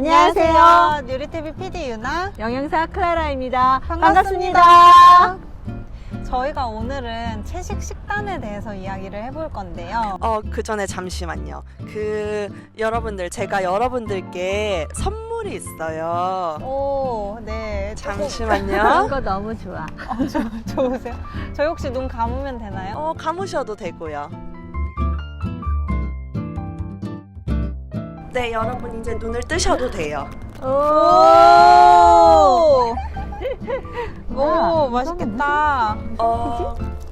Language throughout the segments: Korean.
안녕하세요. 뉴리TV PD 유나, 영양사 클라라입니다. 반갑습니다. 저희가 오늘은 채식 식단에 대해서 이야기를 해볼 건데요. 그 전에 잠시만요. 제가 여러분들께 선물이 있어요. 오, 네. 잠시만요. 이거 너무 좋아. 좋으세요? 저희 혹시 눈 감으면 되나요? 감으셔도 되고요. 네, 여러분 이제 눈을 뜨셔도 돼요. 오, 맛있겠다.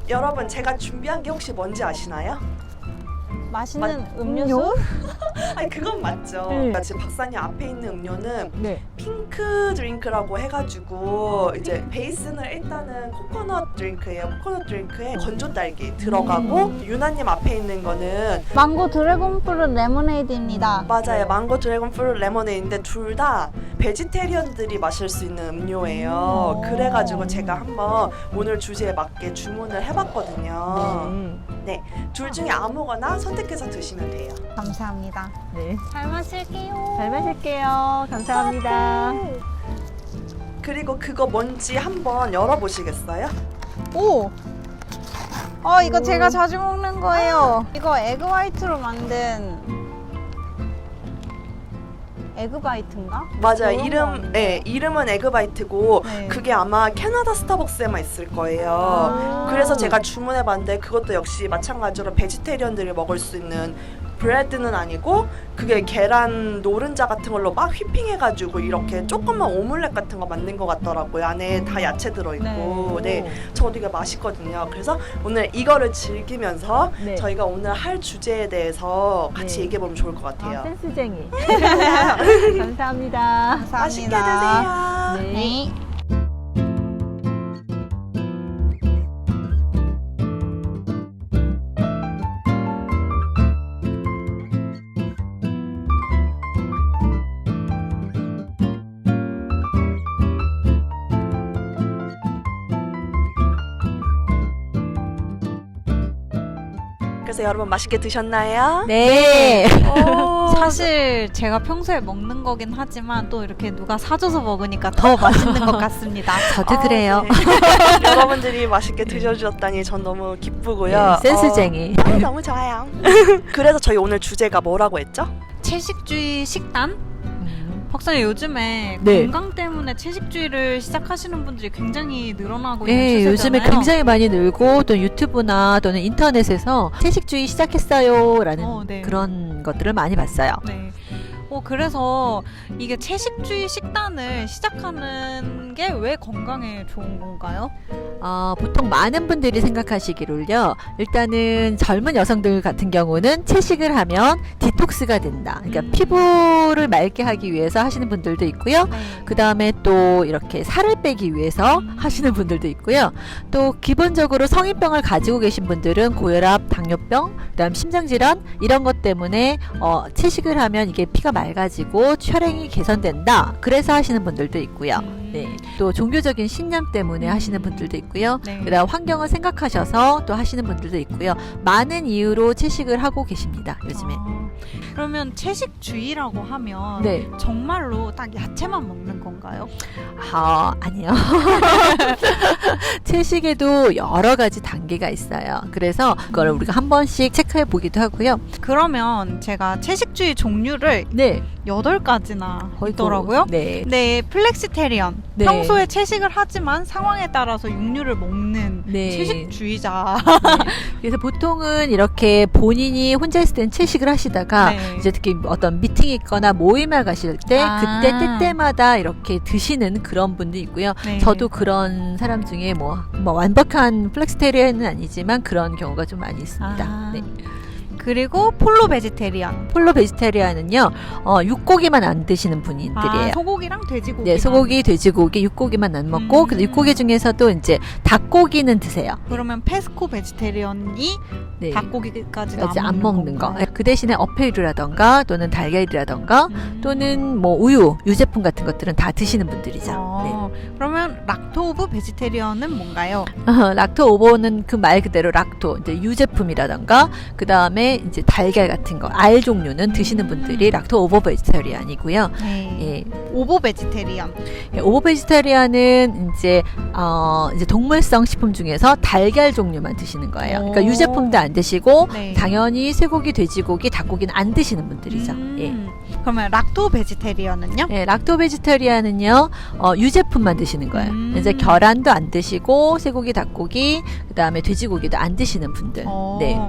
여러분 제가 준비한 게 혹시 뭔지 아시나요? 맛있는 음료수? 아니 그건 맞죠. 지금 박사님 앞에 있는 음료는 네. 핑크 드링크라고 해가지고 이제 베이스는 일단은 코코넛 드링크예요. 코코넛 드링크에 건조 딸기 들어가고 유나님 앞에 있는 거는 망고 드래곤 프루트 레모네이드입니다. 맞아요. 망고 드래곤 프루트 레모네이드인데 둘 다 베지테리언들이 마실 수 있는 음료예요. 그래가지고 제가 한번 오늘 주제에 맞게 주문을 해봤거든요. 네, 둘 중에 아무거나 선택해서 드시면 돼요. 감사합니다. 네. 잘 마실게요. 잘 마실게요. 감사합니다. 그리고 그거 뭔지 한번 열어보시겠어요? 오! 이거 제가 자주 먹는 거예요. 이거 에그 화이트로 만든 에그바이트인가? 맞아요. 그런 거 이름은 에그바이트고 네. 그게 아마 캐나다 스타벅스에만 있을 거예요. 그래서 제가 주문해봤는데 그것도 역시 마찬가지로 베지테리언들이 먹을 수 있는 브레드는 아니고 그게 계란 노른자 같은 걸로 막 휘핑해가지고 이렇게 조그만 오믈렛 같은 거 만든 것 같더라고요. 안에 다 야채 들어있고 네, 저도 이게 맛있거든요. 그래서 오늘 이거를 즐기면서 네. 저희가 오늘 할 주제에 대해서 같이 네. 얘기해보면 좋을 것 같아요. 센스쟁이. 감사합니다. 맛있게 감사합니다. 드세요. 네. 그래서 여러분 맛있게 드셨나요? 네. 사실 제가 평소에 먹는 거긴 하지만 또 이렇게 누가 사줘서 먹으니까 더 맛있는 것 같습니다. 저도 그래요. 네. 여러분들이 맛있게 드셔주셨다니 전 너무 기쁘고요. 네, 센스쟁이. 너무 좋아요. 그래서 저희 오늘 주제가 뭐라고 했죠? 채식주의 식단? 박사님 요즘에 네. 건강 때문에 채식주의를 시작하시는 분들이 굉장히 늘어나고 있는 네, 추세잖아요. 요즘에 굉장히 많이 늘고 또 유튜브나 또는 인터넷에서 채식주의 시작했어요라는 네. 그런 것들을 많이 봤어요. 네. 그래서 이게 채식주의 식단을 시작하는 게 왜 건강에 좋은 건가요? 보통 많은 분들이 생각하시기를요. 일단은 젊은 여성들 같은 경우는 채식을 하면 디톡스가 된다. 그러니까 피부를 맑게 하기 위해서 하시는 분들도 있고요. 그 다음에 또 이렇게 살을 빼기 위해서 하시는 분들도 있고요. 또 기본적으로 성인병을 가지고 계신 분들은 고혈압, 당뇨병, 그다음 심장질환 이런 것 때문에 채식을 하면 이게 피가 맑아지고 혈행이 개선된다. 그래서 하시는 분들도 있고요. 네. 또 종교적인 신념 때문에 하시는 분들도 있고요. 네. 그다음 환경을 생각하셔서 또 하시는 분들도 있고요. 많은 이유로 채식을 하고 계십니다. 요즘에. 그러면 채식주의라고 하면 네. 정말로 딱 야채만 먹는 건가요? 아니요. 채식에도 여러 가지 단계가 있어요. 그래서 그걸 우리가 한 번씩 체크해 보기도 하고요. 그러면 제가 채식주의 종류를 네. 8가지나 있더라고요. 네. 네, 플렉시테리언. 네. 평소에 채식을 하지만 상황에 따라서 육류를 먹는 네. 채식주의자. 그래서 보통은 이렇게 본인이 혼자 있을 땐 채식을 하시다가 네. 이제 특히 어떤 미팅이 있거나 모임에 가실 때 그때 때때마다 이렇게 드시는 그런 분도 있고요. 네. 저도 그런 사람 중에 뭐 완벽한 플렉스테리언은 아니지만 그런 경우가 좀 많이 있습니다. 네. 그리고 폴로 베지테리언. 폴로 베지테리안은요, 육고기만 안 드시는 분들이에요. 소고기랑 돼지고기. 네, 소고기, 돼지고기, 육고기만 안 먹고, 그 육고기 중에서도 이제 닭고기는 드세요. 그러면 페스코 베지테리언이 네. 닭고기까지도 안 먹는 거. 건가요? 그 대신에 어페이류라던가 또는 달걀이라던가 또는 뭐 우유, 유제품 같은 것들은 다 드시는 분들이죠. 네. 그러면 락토 오브 베지테리언은 뭔가요? 락토 오버는 그 말 그대로 락토, 이제 유제품이라던가 그 다음에 이제 달걀 같은 거, 알 종류는 드시는 분들이 락토 오버 베지테리안이고요. 네. 예, 오버 베지테리언. 오버 베지테리안은 이제 동물성 식품 중에서 달걀 종류만 드시는 거예요. 그러니까 오. 유제품도 안 드시고 네. 당연히 쇠고기, 돼지고기, 닭고기는 안 드시는 분들이죠. 예. 그러면 락토 베지테리언은요? 예, 락토 베지테리안은요, 유제품만 드시는 거예요. 이제 계란도 안 드시고, 쇠고기, 닭고기, 그 다음에 돼지고기도 안 드시는 분들. 네.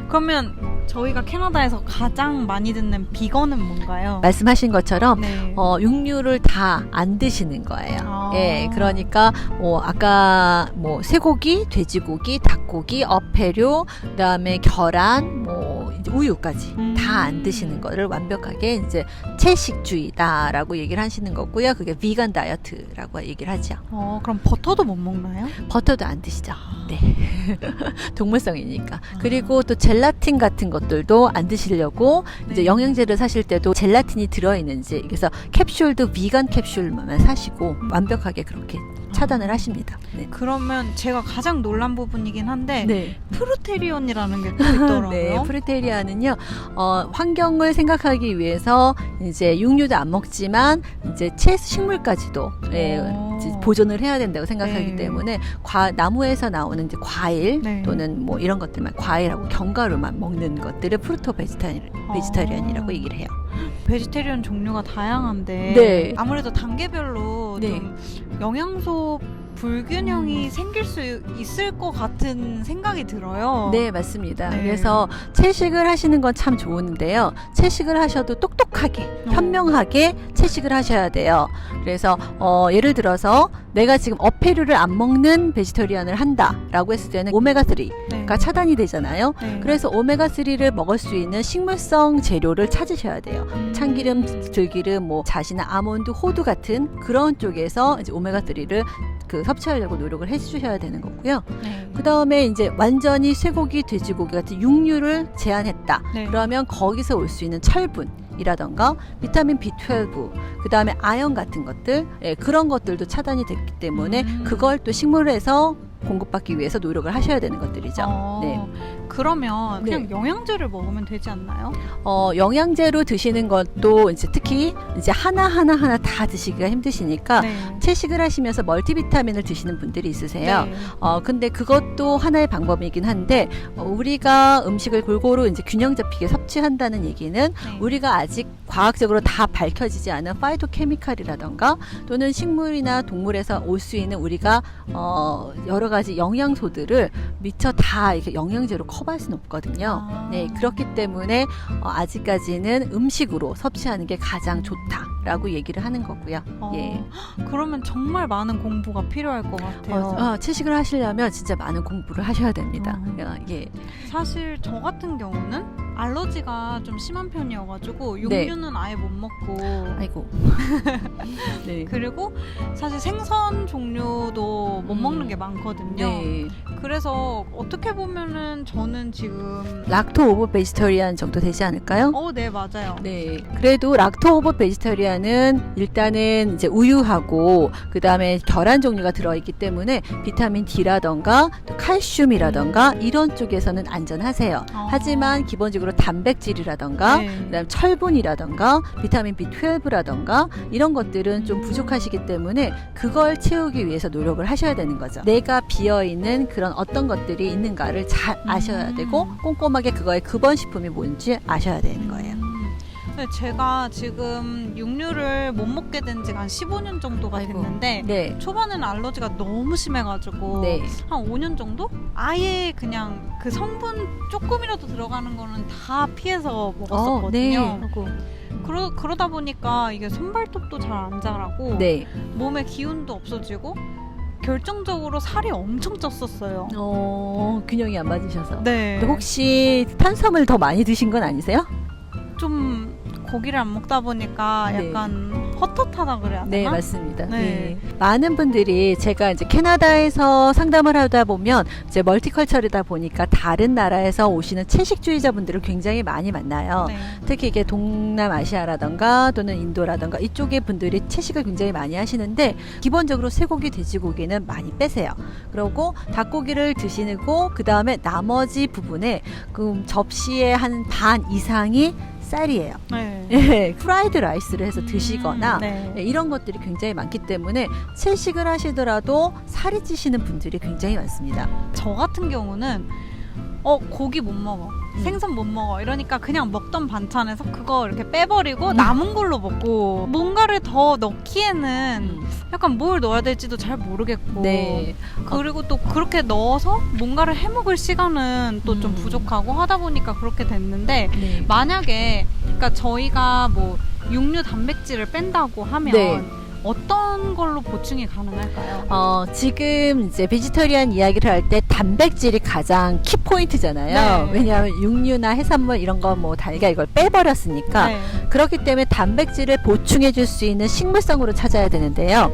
그러면 저희가 캐나다에서 가장 많이 듣는 비건은 뭔가요? 말씀하신 것처럼, 네. 육류를 다 안 드시는 거예요. 아. 예, 그러니까, 아까 쇠고기, 돼지고기, 닭고기, 어패류, 그 다음에 계란, 이제 우유까지 다 안 드시는 거를 완벽하게 이제 채식주의다라고 얘기를 하시는 거고요. 그게 비건 다이어트라고 얘기를 하죠. 그럼 버터도 못 먹나요? 버터도 안 드시죠. 네. 동물성이니까. 그리고 또 젤라틴 같은 것들도 안 드시려고 이제 네. 영양제를 사실 때도 젤라틴이 들어있는지, 그래서 캡슐도 비건 캡슐만 사시고 완벽하게 그렇게 차단을 하십니다. 네. 그러면 제가 가장 놀란 부분이긴 한데 네. 프루테리온이라는 게 또 있더라고요. 네, 프루테리아는요, 환경을 생각하기 위해서 이제 육류도 안 먹지만 이제 채식물까지도 이제 보존을 해야 된다고 생각하기 네. 때문에 나무에서 나오는 이제 과일 네. 또는 이런 것들만 과일하고 견과류만 먹는 것들을 프루토 베지타리안이라고 얘기를 해요. 베지테리언 종류가 다양한데 네. 아무래도 단계별로 네. 좀 영양소 불균형이 생길 수 있을 것 같은 생각이 들어요. 네, 맞습니다. 네. 그래서 채식을 하시는 건 참 좋은데요. 채식을 하셔도 똑똑하게, 현명하게 채식을 하셔야 돼요. 그래서 예를 들어서 내가 지금 어패류를 안 먹는 베지터리안을 한다라고 했을 때는 오메가3가 네. 차단이 되잖아요. 네. 그래서 오메가3를 먹을 수 있는 식물성 재료를 찾으셔야 돼요. 참기름, 들기름, 잣이나 아몬드, 호두 같은 그런 쪽에서 이제 오메가3를 섭취하려고 노력을 해주셔야 되는 거고요. 네. 그 다음에 이제 완전히 쇠고기, 돼지고기 같은 육류를 제한했다. 네. 그러면 거기서 올 수 있는 철분이라던가 비타민 B12, 그 다음에 아연 같은 것들, 그런 것들도 차단이 됐기 때문에 그걸 또 식물에서 공급받기 위해서 노력을 하셔야 되는 것들이죠. 네. 그러면 그냥 네. 영양제를 먹으면 되지 않나요? 영양제로 드시는 것도 이제 특히 이제 하나 다 드시기가 힘드시니까 네. 채식을 하시면서 멀티비타민을 드시는 분들이 있으세요. 네. 근데 그것도 하나의 방법이긴 한데, 우리가 음식을 골고루 이제 균형 잡히게 섭취한다는 얘기는 네. 우리가 아직 과학적으로 다 밝혀지지 않은 파이토케미칼이라던가 또는 식물이나 동물에서 올 수 있는 우리가 여러 가지 영양소들을 미처 다 이렇게 영양제로 커버할 수는 없거든요. 네, 그렇기 때문에 아직까지는 음식으로 섭취하는 게 가장 좋다라고 얘기를 하는 거고요. 예. 그러면 정말 많은 공부가 필요할 것 같아요. 채식을 하시려면 진짜 많은 공부를 하셔야 됩니다. 예. 사실 저 같은 경우는 알러지가 좀 심한 편이어가지고 육류는 아예 못 먹고 아이고. 네. 그리고 사실 생선 종류도 못 먹는 게 많거든요. 네. 그래서 어떻게 보면은 저는 지금 락토 오버 베지터리안 정도 되지 않을까요? 네, 맞아요. 네. 그래도 락토 오버 베지터리안은 일단은 이제 우유하고 그 다음에 계란 종류가 들어있기 때문에 비타민 D라던가 또 칼슘이라던가 이런 쪽에서는 안전하세요. 하지만 기본적으로 단백질이라던가 네. 그다음 철분이라던가 비타민 B12라던가 이런 것들은 좀 부족하시기 때문에 그걸 채우기 위해서 노력을 하셔야 되는 거죠. 내가 비어있는 그런 어떤 것들이 있는가를 잘 아셔야 되고 꼼꼼하게 그거의 근본식품이 뭔지 아셔야 되는 거예요. 네, 제가 지금 육류를 못 먹게 된 지가 한 15년 정도가 아이고. 됐는데 네. 초반에는 알러지가 너무 심해가지고 네. 한 5년 정도? 아예 그냥 그 성분 조금이라도 들어가는 거는 다 피해서 먹었었거든요. 네. 그러다 보니까 이게 손발톱도 잘 안 자라고 네. 몸에 기운도 없어지고 결정적으로 살이 엄청 쪘었어요. 균형이 안 맞으셔서. 네. 또 혹시 탄수화물 더 많이 드신 건 아니세요? 좀 고기를 안 먹다 보니까 네. 약간 헛헛하다 그래야 되나? 네, 맞습니다. 네. 네. 많은 분들이 제가 이제 캐나다에서 상담을 하다 보면 이제 멀티컬처르다 보니까 다른 나라에서 오시는 채식주의자분들을 굉장히 많이 만나요. 네. 특히 이게 동남아시아라던가 또는 인도라던가 이쪽의 분들이 채식을 굉장히 많이 하시는데 기본적으로 쇠고기, 돼지고기는 많이 빼세요. 그리고 닭고기를 드시고 그 다음에 나머지 부분에 그 접시의 한 반 이상이 쌀이에요. 네. 예, 프라이드 라이스를 해서 드시거나 네. 예, 이런 것들이 굉장히 많기 때문에 채식을 하시더라도 살이 찌시는 분들이 굉장히 많습니다. 저 같은 경우는 고기 못 먹어, 생선 못 먹어 이러니까 그냥 먹던 반찬에서 그거 이렇게 빼버리고 남은 걸로 먹고 뭔가를 더 넣기에는 약간 뭘 넣어야 될지도 잘 모르겠고 네. 그리고 또 그렇게 넣어서 뭔가를 해먹을 시간은 또 좀 부족하고 하다 보니까 그렇게 됐는데 네. 만약에 그러니까 저희가 뭐 육류 단백질을 뺀다고 하면 네. 어떤 걸로 보충이 가능할까요? 지금 이제 베지터리안 이야기를 할 때 단백질이 가장 키포인트잖아요. 네. 왜냐하면 육류나 해산물 이런 거 뭐 달걀 이걸 빼버렸으니까 네. 그렇기 때문에 단백질을 보충해 줄 수 있는 식물성으로 찾아야 되는데요.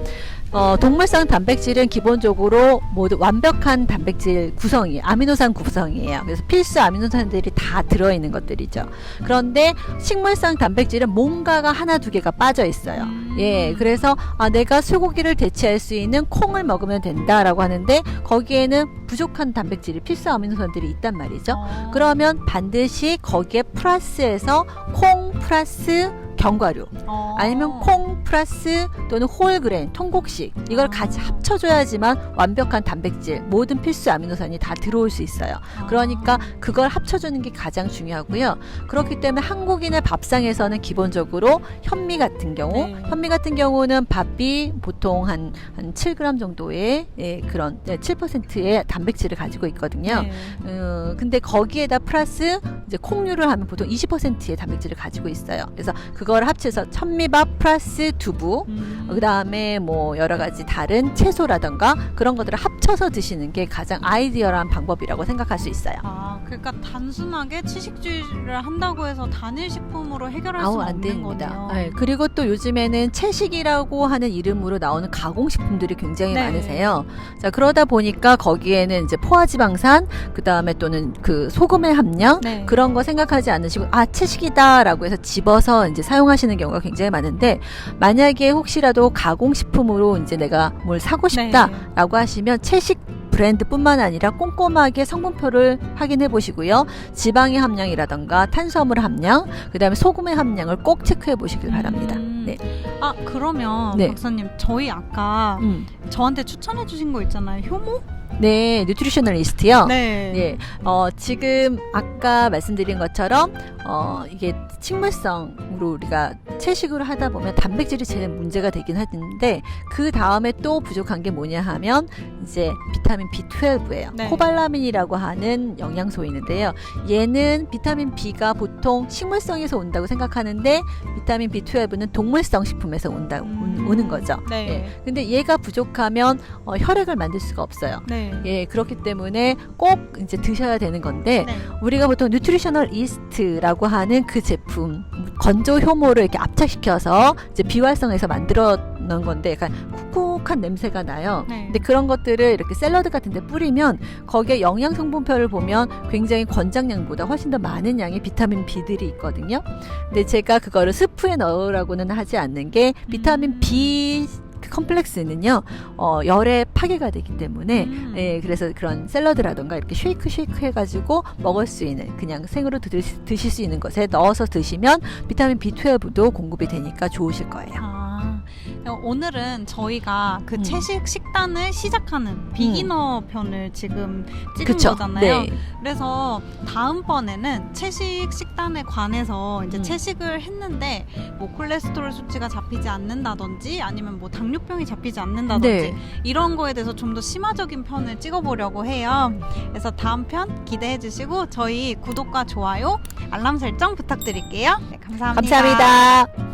동물성 단백질은 기본적으로 모두 완벽한 단백질 구성이 아미노산 구성이에요. 그래서 필수 아미노산들이 다 들어있는 것들이죠. 그런데 식물성 단백질은 뭔가가 하나 두 개가 빠져 있어요. 예, 그래서 내가 쇠고기를 대체할 수 있는 콩을 먹으면 된다라고 하는데 거기에는 부족한 단백질이 필수 아미노산들이 있단 말이죠. 그러면 반드시 거기에 플러스해서 콩 플러스 견과류 아니면 콩 플러스 또는 홀그레인 통곡식 이걸 같이 합쳐줘야지만 완벽한 단백질 모든 필수 아미노산이 다 들어올 수 있어요. 그러니까 그걸 합쳐주는 게 가장 중요하고요. 그렇기 때문에 한국인의 밥상에서는 기본적으로 현미 같은 경우 네. 현미 같은 경우는 밥이 보통 한 7g 정도의 그런 7%의 단백질을 가지고 있거든요. 네. 근데 거기에다 플러스 이제 콩류를 하면 보통 20%의 단백질을 가지고 있어요. 그래서 그걸 합쳐서 현미밥 플러스 두부, 그 다음에 뭐 여러 가지 다른 채소라던가 그런 것들을 합쳐서 드시는 게 가장 아이디어한 방법이라고 생각할 수 있어요. 그러니까 단순하게 채식주의를 한다고 해서 단일 식품으로 해결할 수는 안 없는 됩니다. 거네요. 네, 그리고 또 요즘에는 채식이라고 하는 이름으로 나오는 가공식품들이 굉장히 네. 많으세요. 자, 그러다 보니까 거기에는 이제 포화지방산, 그 다음에 또는 그 소금의 함량 네. 그런 거 생각하지 않으시고 채식이다라고 해서 집어서 이제 사용하시는 경우가 굉장히 많은데 만약에 혹시라도 가공식품으로 이제 내가 뭘 사고 싶다라고 하시면 채식 브랜드뿐만 아니라 꼼꼼하게 성분표를 확인해 보시고요. 지방의 함량이라던가 탄수화물 함량, 그 다음에 소금의 함량을 꼭 체크해 보시길 바랍니다. 네. 그러면 네. 박사님 저희 아까 저한테 추천해 주신 거 있잖아요. 효모? 네, 뉴트리셔널리스트요. 네. 네, 지금 아까 말씀드린 것처럼 이게 식물성으로 우리가 채식으로 하다 보면 단백질이 제일 문제가 되긴 하는데 그 다음에 또 부족한 게 뭐냐 하면 이제 비타민 B12예요. 네. 코발라민이라고 하는 영양소 있는데요. 얘는 비타민 B가 보통 식물성에서 온다고 생각하는데 비타민 B12는 동물성 식품에서 오는 거죠. 네. 예. 근데 얘가 부족하면 혈액을 만들 수가 없어요. 네. 예, 그렇기 때문에 꼭 이제 드셔야 되는 건데 네. 우리가 보통 뉴트리셔널 이스트라고 하는 그 제품 건조 효모를 이렇게 압착시켜서 이제 비활성해서 만들어 놓은 건데 약간 쿡쿡한 냄새가 나요. 네. 근데 그런 것들을 이렇게 샐러드 같은 데 뿌리면 거기에 영양 성분표를 보면 굉장히 권장량보다 훨씬 더 많은 양의 비타민 B들이 있거든요. 근데 제가 그거를 스프에 넣으라고는 하지 않는 게 비타민 B 컴플렉스는요 열에 파괴가 되기 때문에 예, 그래서 그런 샐러드라던가 이렇게 쉐이크 해가지고 먹을 수 있는 그냥 생으로 드실 수 있는 것에 넣어서 드시면 비타민 B12도 공급이 되니까 좋으실 거예요. 오늘은 저희가 그 채식 식단을 시작하는 비기너 편을 지금 찍은 그쵸? 거잖아요. 네. 그래서 다음번에는 채식 식단에 관해서 이제 채식을 했는데 뭐 콜레스테롤 수치가 잡히지 않는다든지 아니면 뭐 당뇨병이 잡히지 않는다든지 네. 이런 거에 대해서 좀 더 심화적인 편을 찍어보려고 해요. 그래서 다음 편 기대해 주시고 저희 구독과 좋아요, 알람 설정 부탁드릴게요. 네, 감사합니다. 감사합니다.